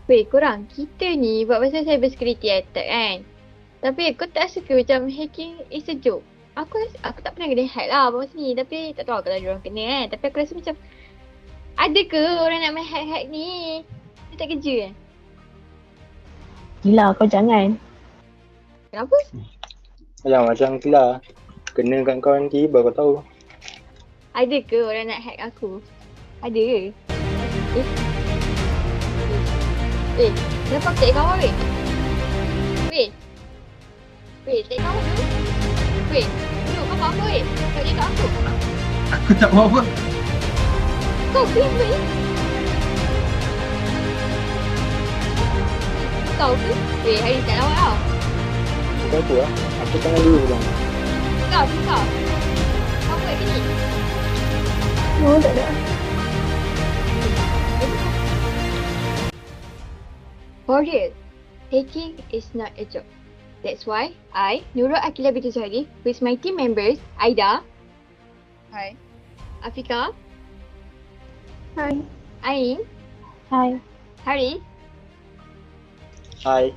Weh korang, kita ni buat pasal Cybersecurity Attack kan. Tapi aku tak suka macam hacking is a joke. Aku tak pernah kena hack lah buat sini. Tapi tak tahu kalau diorang kena kan. Tapi aku rasa macam ada ke orang nak main hack-hack ni? Dia tak kerja kan? Gila kau jangan. Kenapa? Macam tu lah. Kena kat kau nanti baru kau tahu. Ada ke orang nak hack aku? Ada ke? Kenapa aku tak kawan weh? Weh, tak kawan dulu? Weh, dulu kau buat apa weh? Kau cakap aku? Aku tak buat apa. Kau ke weh? Kau ke? Weh, hari tak lawan tau. Bukan aku lah. Aku tangan dulu bang. Kau. Kau buat ke ni? Oh, tak ada. For real, hacking is not a joke. That's why I, Nurul Aqilah Binti Zuhairi, with my team members, Aida. Hi. Afiqah. Hi. Ain. Hi. Hari. Hai.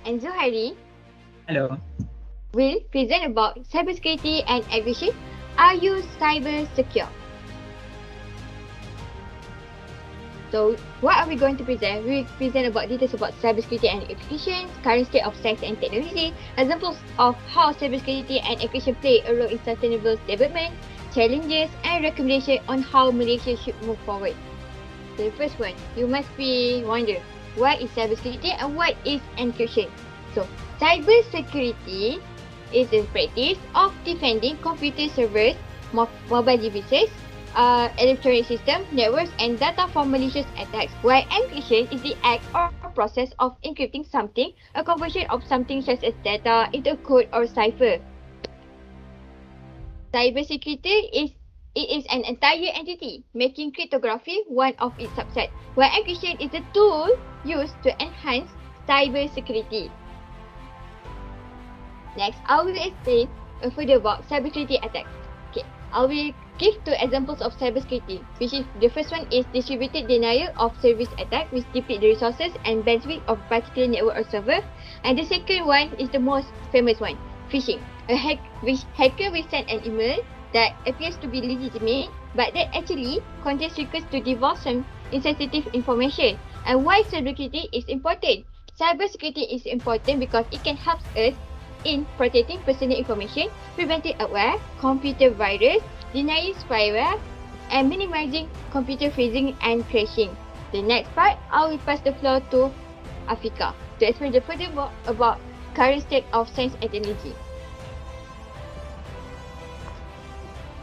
And Zuhairi Hello. will present about cybersecurity and encryption. Are you cyber secure? So, what are we going to present? We will present about details about cybersecurity and encryption, current state of science and technology, examples of how cybersecurity and encryption play a role in sustainable development, challenges and recommendation on how Malaysia should move forward. So, the first one, you must be wonder, what is cybersecurity and what is encryption? So, cybersecurity is the practice of defending computer servers, mobile devices, electronic system, networks and data from malicious attacks, while encryption is the act or process of encrypting something, a conversion of something such as data into code or cipher. Cybersecurity is an entire entity, making cryptography one of its subsets, while encryption is a tool used to enhance cybersecurity. Next, I will explain further about cybersecurity attacks. Okay, I will give two examples of cybersecurity, which is the first one is distributed denial of service attack, which deplete the resources and bandwidth of particular network or server. And the second one is the most famous one, phishing. A hacker will send an email that appears to be legitimate, but that actually contains requests to divulge some insensitive information. And why cybersecurity is important? Cybersecurity is important because it can help us in protecting personal information, preventing adware, computer virus, denying spyware, and minimizing computer freezing and crashing. The next part, I will pass the floor to Afiqah to explain further about current state of science and technology.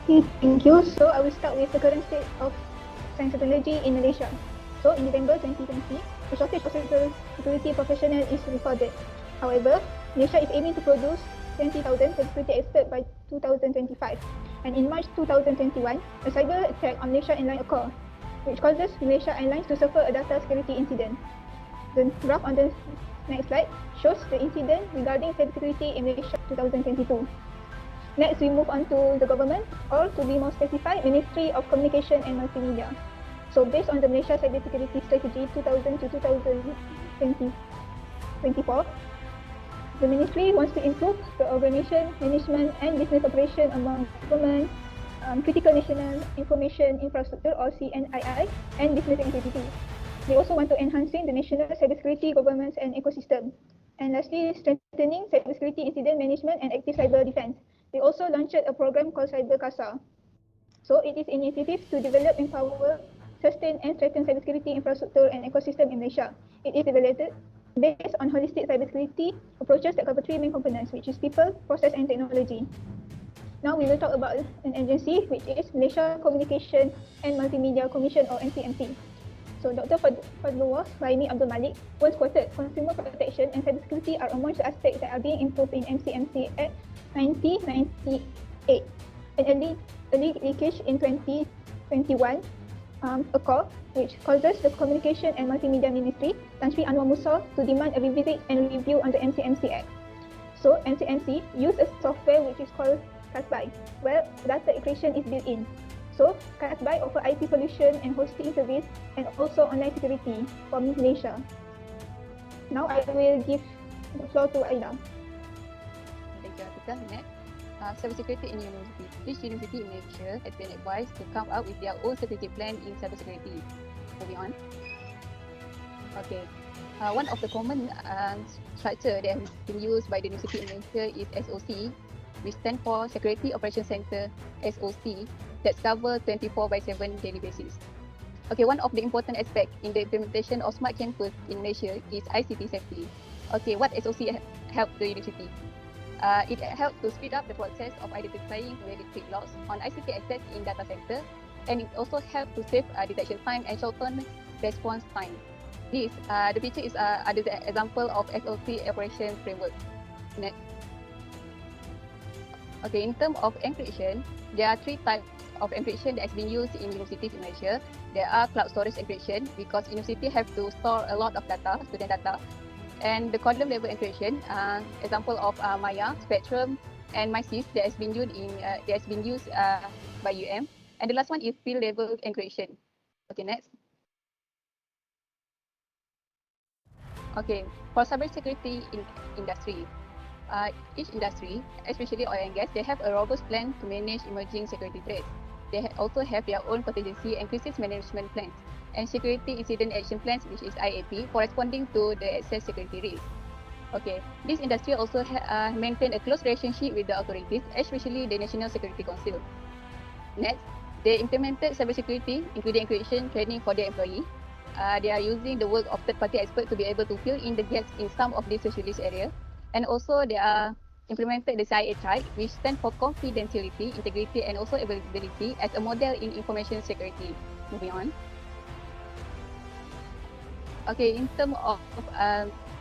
Thank you. So I will start with the current state of science and technology in Malaysia. So in November 2020, a shortage of cybersecurity professionals is recorded. However, Malaysia is aiming to produce 20,000 cybersecurity experts by 2025. And in March 2021, a cyber attack on Malaysia Airlines occurred, which causes Malaysia Airlines to suffer a data security incident. The graph on the next slide shows the incident regarding cybersecurity in Malaysia 2022. Next, we move on to the government, or to be more specified, Ministry of Communication and Multimedia. So based on the Malaysia Cybersecurity Strategy 2000 to 2024, the ministry wants to improve the organization, management and business operation among government, critical national information infrastructure or CNII and business entities. They also want to enhancing the national cybersecurity governance and ecosystem. And lastly, strengthening cybersecurity incident management and active cyber defense. They also launched a program called Cyber Casa. So it is initiative to develop, empower, sustain and strengthen cybersecurity infrastructure and ecosystem in Malaysia. It is developed based on holistic cybersecurity approaches that cover three main components, which is people, process and technology. Now we will talk about an agency which is Malaysia Communication and Multimedia Commission or MCMC. So Dr. Fadlullah Raimi Abdul Malik once quoted, consumer protection and cybersecurity are among the aspects that are being improved in MCMC Act 1998. An early leakage in 2021 occurred, which causes the Communication and Multimedia Ministry, Tan Sri Anwar Musa, to demand a revisit and review on the MCMC Act. So MCMC use a software which is called CASBY, where data encryption is built in. So CASBY offer IP solution and hosting service and also online security for Malaysia. Now I will give the floor to Aida. Thank you, Afiqah. Next, cybersecurity in university. Each university in Malaysia has been advised to come up with their own strategic plan in cybersecurity. Moving on. Okay. One of the common structure that has been used by the university in Malaysia is SOC, which stands for Security Operations Center, SOC, that covers 24/7 daily basis. Okay, one of the important aspects in the implementation of smart campus in Malaysia is ICT safety. Okay, what SOC help the university? It helps to speed up the process of identifying valid loss on ICT assets in data center, and it also helps to save detection time and shorten response time. This, the picture is the example of SOC operation framework. Next. Okay, in terms of encryption, there are 3 types of encryption that has been used in universities in Malaysia. There are cloud storage encryption, because university have to store a lot of data, student data, and the column level encryption, example of Maya, Spectrum, and MySys that has been used by UM. And the last one is field level encryption. Okay, next. Okay, for cybersecurity industry, each industry, especially oil and gas, they have a robust plan to manage emerging security threats. They also have their own contingency and crisis management plans, and security incident action plans, which is IAP, corresponding to the access security risk. Okay, this industry also maintain a close relationship with the authorities, especially the National Security Council. Next, they implemented cybersecurity, including encryption training for their employee. They are using the work of third-party experts to be able to fill in the gaps in some of these specialist areas. And also, they are implemented the CIA type, which stands for confidentiality, integrity, and also availability as a model in information security. Moving on. Okay, in terms of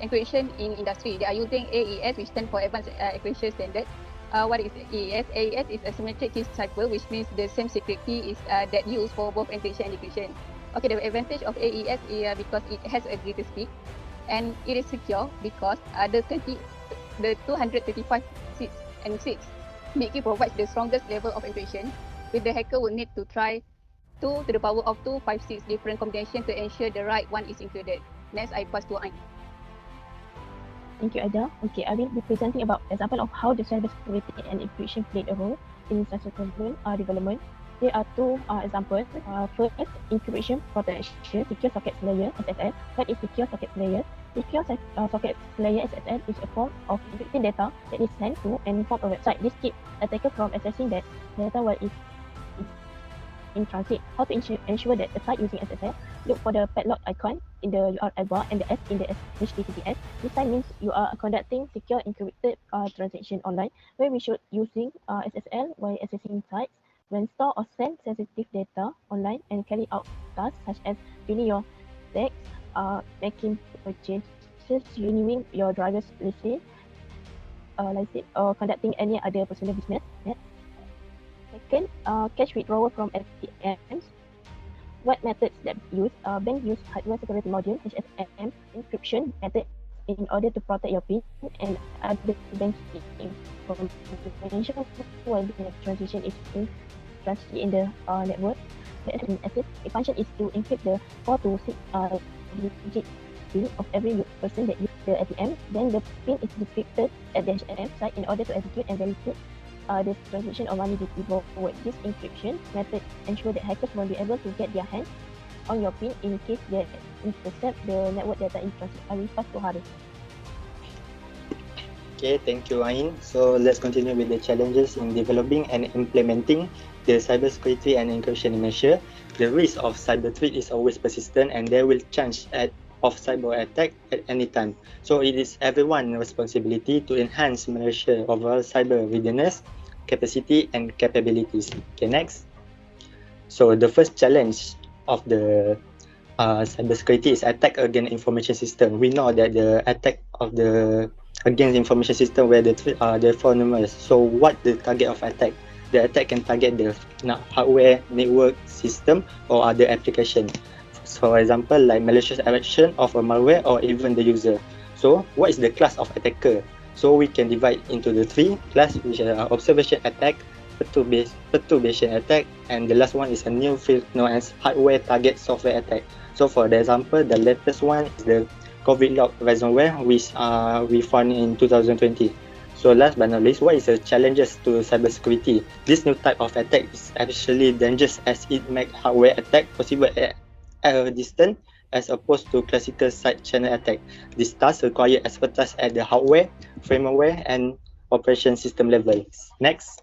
encryption in industry, they are using AES, which stands for Advanced Encryption Standard. What is AES? AES is asymmetric key cipher, which means the same secret key is that used for both encryption and decryption. Okay, the advantage of AES is because it has a greater speed, and it is secure because the 235 seats and 6 make it provides the strongest level of encryption, with the hacker will need to try 2 to the power of 256 different combinations to ensure the right one is included. Next, I pass to Ain. Thank you, Ada. Okay, I will be presenting about example of how the cybersecurity and encryption played a role in cybersecurity development. There are 2 examples. First, encryption protection, secure sockets layer (SSL). What is secure sockets layer? Secure sockets layer (SSL) is a form of encrypted data that is sent to and from a website. This keeps attacker from accessing that data while it's in transit. How to ensure that the site using SSL? Look for the padlock icon in the URL bar and the S in the HTTPS. This sign means you are conducting secure encrypted transaction online, where we should using SSL while accessing sites. When store or send sensitive data online and carry out tasks such as filling your tax, making purchases, renewing your driver's license, or conducting any other personal business. Second, cash withdrawal from ATMs. What methods that use? Bank use hardware security module (HSM) encryption method in order to protect your PIN and other banking information while the transaction is in the network. The function is to encrypt the 4 to 6 digit PIN of every person that uses the ATM. Then the PIN is decrypted at the HSM site in order to execute and validate the transaction of money forward. This encryption method ensures that hackers won't be able to get their hands on your PIN in case they intercept the network data in transit. I will pass to Zuhairi. Okay, thank you, Ain. So let's continue with the challenges in developing and implementing the cybersecurity and encryption in Malaysia. The risk of cyber threat is always persistent, and there will chance of cyber attack at any time. So it is everyone's responsibility to enhance Malaysia overall cyber readiness, capacity, and capabilities. Okay, next. So the first challenge of the cybersecurity is attack against information system. We know that the attack of against information system where the threat are therefore numerous. So what the target of attack? The attack can target the hardware, network, system, or other application. So, for example, like malicious action of a malware or even the user. So what is the class of attacker? So we can divide into the 3 classes, which are observation attack, perturbation attack, and the last one is a new field known as hardware target software attack. So for the example, the latest one is the COVID log ransomware, which we found in 2020. So last but not least, what is the challenges to cybersecurity? This new type of attack is actually dangerous as it makes hardware attack possible at a distance as opposed to classical side channel attack. This task requires expertise at the hardware, firmware, and operation system levels. Next.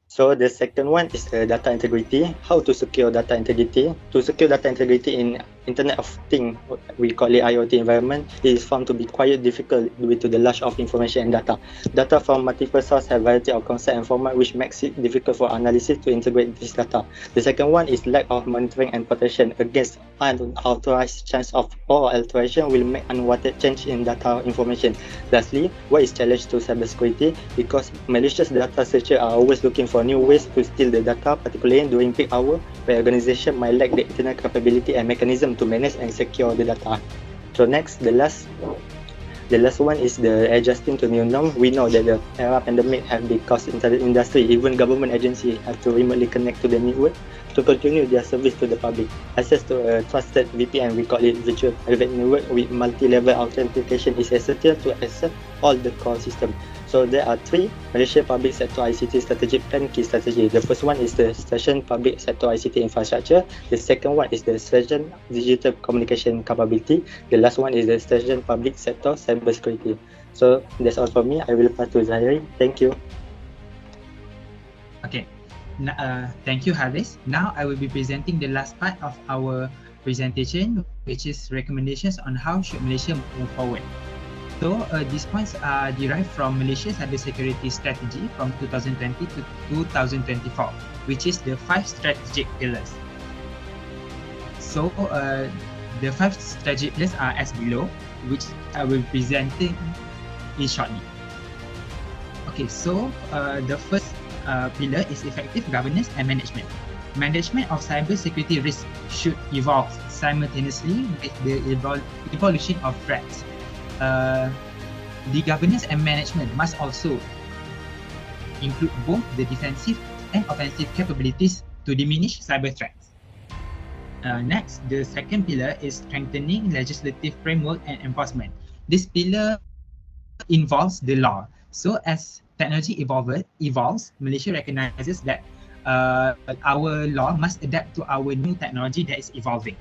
So the second one is data integrity. How to secure data integrity? To secure data integrity in Internet of Things, we call it IoT environment, it is found to be quite difficult due to the large of information and data. Data from multiple sources have variety of concept and format, which makes it difficult for analysis to integrate this data. The second one is lack of monitoring and protection against unauthorized change of or alteration will make unwanted change in data information. Lastly, what is challenge to cybersecurity? Because malicious data searchers are always looking for new ways to steal the data, particularly during peak hour, where organization might lack the internal capability and mechanism to manage and secure the data. So next, the last one is the adjusting to new norm. We know that the era pandemic have been caused into the industry. Even government agencies have to remotely connect to the network to continue their service to the public. Access to a trusted VPN, we call it virtual private network with multi-level authentication, is essential to access all the core system. So there are three Malaysia Public Sector ICT Strategic Plan key strategy. The first one is the Session Public Sector ICT Infrastructure. The second one is the Session Digital Communication Capability. The last one is the Session Public Sector Cybersecurity. So that's all for me. I will pass to Zahari. Thank you. Okay. Thank you, Haris. Now I will be presenting the last part of our presentation, which is recommendations on how should Malaysia move forward. So these points are derived from Malaysia's cybersecurity strategy from 2020 to 2024, which is the 5 strategic pillars. So the 5 strategic pillars are as below, which I will be presenting in shortly. Okay, so the first pillar is effective governance and management. Management of cybersecurity risk should evolve simultaneously with the evolution of threats. The governance and management must also include both the defensive and offensive capabilities to diminish cyber threats. Next, the second pillar is strengthening legislative framework and enforcement. This pillar involves the law. So as technology evolves, Malaysia recognizes that our law must adapt to our new technology that is evolving.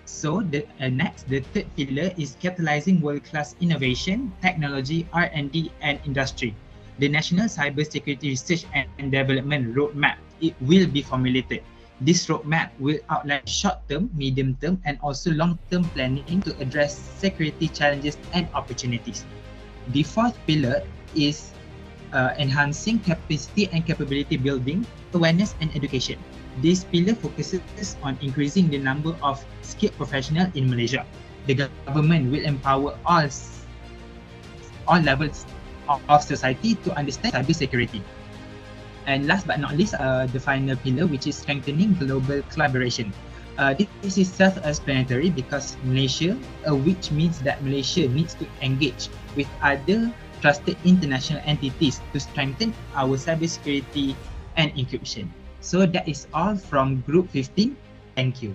So next, the third pillar is capitalizing world-class innovation, technology, R&D, and industry. The National Cybersecurity Research and Development Roadmap, it will be formulated. This roadmap will outline short-term, medium-term, and also long-term planning to address security challenges and opportunities. The fourth pillar is enhancing capacity and capability building, awareness, and education. This pillar focuses on increasing the number of skilled professionals in Malaysia. The government will empower all levels of society to understand cybersecurity. And last but not least, the final pillar, which is strengthening global collaboration. This is self-explanatory because Malaysia, which means that Malaysia needs to engage with other trusted international entities to strengthen our cybersecurity and encryption. So that is all from Group 15. Thank you.